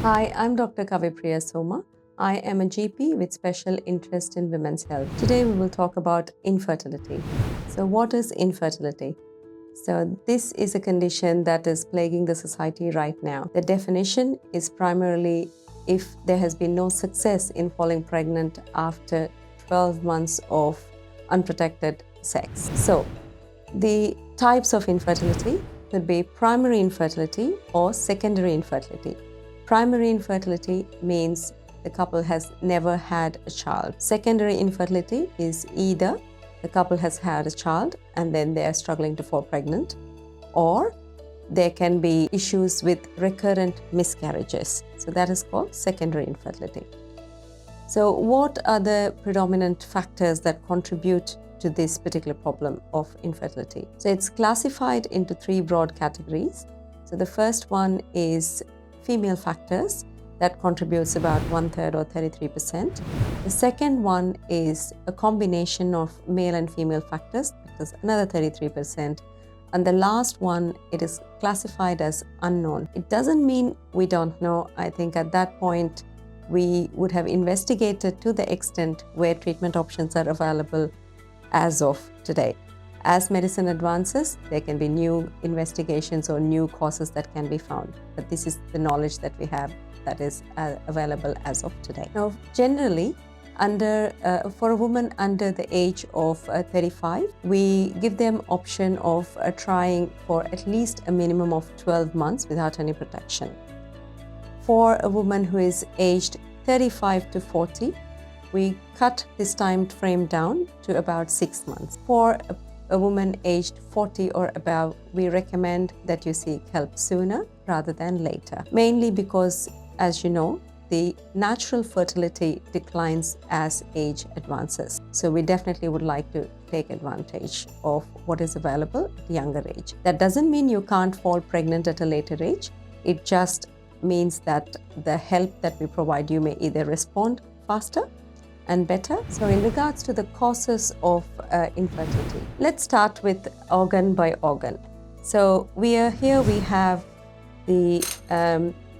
Hi, I'm Dr. Kavipriya Soma. I am a GP with special interest in women's health. Today we will talk about infertility. So what is infertility? So this is a condition that is plaguing the society right now. The definition is primarily if there has been no success in falling pregnant after 12 months of unprotected sex. So the types of infertility could be primary infertility or secondary infertility. Primary infertility means the couple has never had a child. Secondary infertility is either the couple has had a child and then they are struggling to fall pregnant, or there can be issues with recurrent miscarriages. So that is called secondary infertility. So what are the predominant factors that contribute to this particular problem of infertility? So it's classified into three broad categories. So the first one is female factors that contributes about 1/3 or 33%. The second one is a combination of male and female factors, that is another 33%. And the last one, it is classified as unknown. It doesn't mean we don't know. I think at that point, we would have investigated to the extent where treatment options are available as of today. As medicine advances, there can be new investigations or new causes that can be found. But this is the knowledge that we have that is available as of today. Now, generally, for a woman under the age of 35, we give them option of trying for at least a minimum of 12 months without any protection. For a woman who is aged 35 to 40, we cut this time frame down to about 6 months. For a woman aged 40 or above, we recommend that you seek help sooner rather than later. Mainly because, as you know, the natural fertility declines as age advances. So we definitely would like to take advantage of what is available at a younger age. That doesn't mean you can't fall pregnant at a later age. It just means that the help that we provide you may either respond faster and better. So in regards to the causes of infertility, let's start with organ by organ. So we have the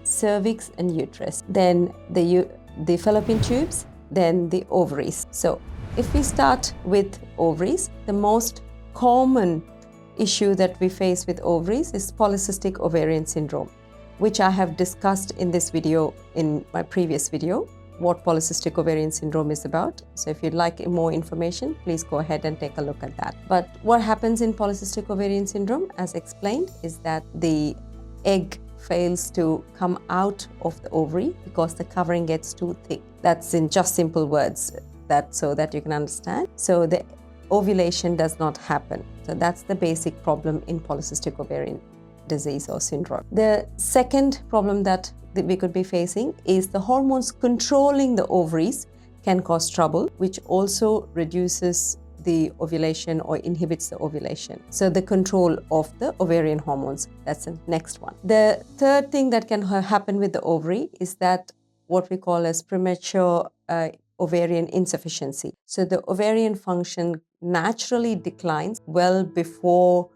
cervix and uterus, then the fallopian tubes, then the ovaries. So if we start with ovaries, the most common issue that we face with ovaries is polycystic ovarian syndrome, which I have discussed in this video, in my previous video, what polycystic ovarian syndrome is about. So if you'd like more information, please go ahead and take a look at that. But what happens in polycystic ovarian syndrome, as explained, is that the egg fails to come out of the ovary because the covering gets too thick. That's in just simple words, so that you can understand. So the ovulation does not happen. So that's the basic problem in polycystic ovarian disease or syndrome. The second problem that we could be facing is the hormones controlling the ovaries can cause trouble, which also reduces the ovulation or inhibits the ovulation. So the control of the ovarian hormones, that's the next one. The third thing that can happen with the ovary is that what we call as premature ovarian insufficiency. So the ovarian function naturally declines well before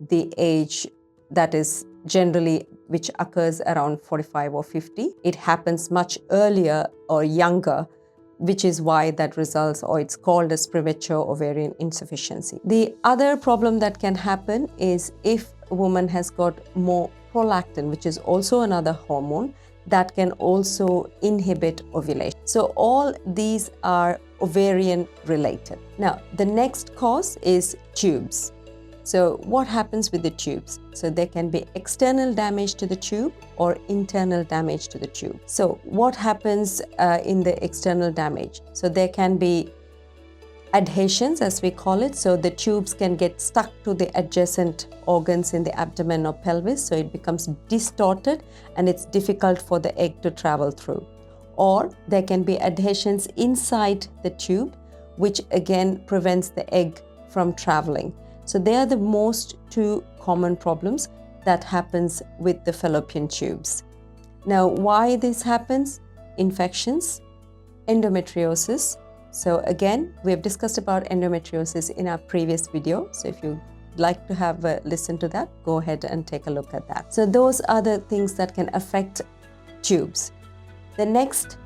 the age that is generally, which occurs around 45 or 50. It happens much earlier or younger, which is why that results, or it's called as premature ovarian insufficiency. The other problem that can happen is if a woman has got more prolactin, which is also another hormone that can also inhibit ovulation. So all these are ovarian related. Now, the next cause is tubes. So what happens with the tubes? So there can be external damage to the tube or internal damage to the tube. So what happens in the external damage? So there can be adhesions, as we call it. So the tubes can get stuck to the adjacent organs in the abdomen or pelvis. So it becomes distorted and it's difficult for the egg to travel through. Or there can be adhesions inside the tube, which again prevents the egg from traveling. So they are the most two common problems that happens with the fallopian tubes. Now, why this happens? Infections, endometriosis. So again, we have discussed about endometriosis in our previous video. So if you like to have a listen to that, go ahead and take a look at that. So those are the things that can affect tubes. The next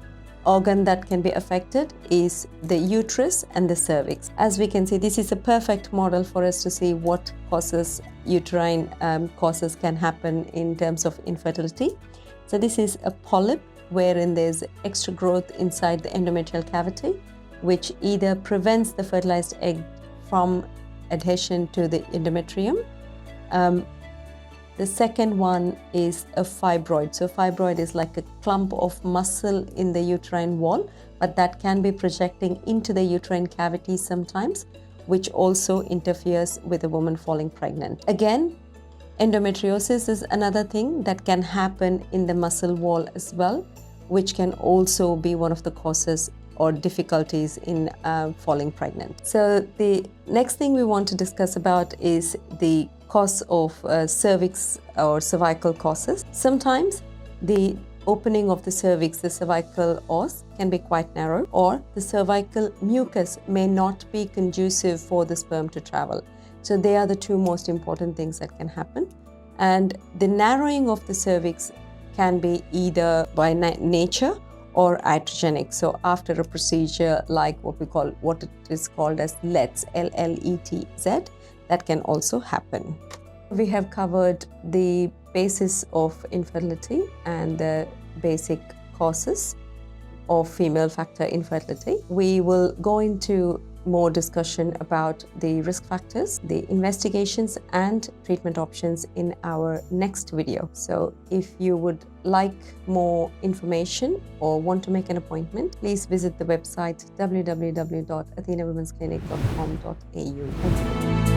organ that can be affected is the uterus and the cervix. As we can see, this is a perfect model for us to see what causes uterine causes can happen in terms of infertility. So this is a polyp wherein there's extra growth inside the endometrial cavity, which either prevents the fertilized egg from adhesion to the endometrium. The second one is a fibroid. So fibroid is like a clump of muscle in the uterine wall, but that can be projecting into the uterine cavity sometimes, which also interferes with a woman falling pregnant. Again, endometriosis is another thing that can happen in the muscle wall as well, which can also be one of the causes or difficulties in falling pregnant. So the next thing we want to discuss about is the cause of cervix or cervical causes. Sometimes the opening of the cervix, the cervical os, can be quite narrow, or the cervical mucus may not be conducive for the sperm to travel. So they are the two most important things that can happen. And the narrowing of the cervix can be either by nature or iatrogenic. So after a procedure like what it is called as LETZ, L-L-E-T-Z, that can also happen. We have covered the basis of infertility and the basic causes of female factor infertility. We will go into more discussion about the risk factors, the investigations and treatment options in our next video. So if you would like more information or want to make an appointment, please visit the website www.athenawomensclinic.com.au. Thank you.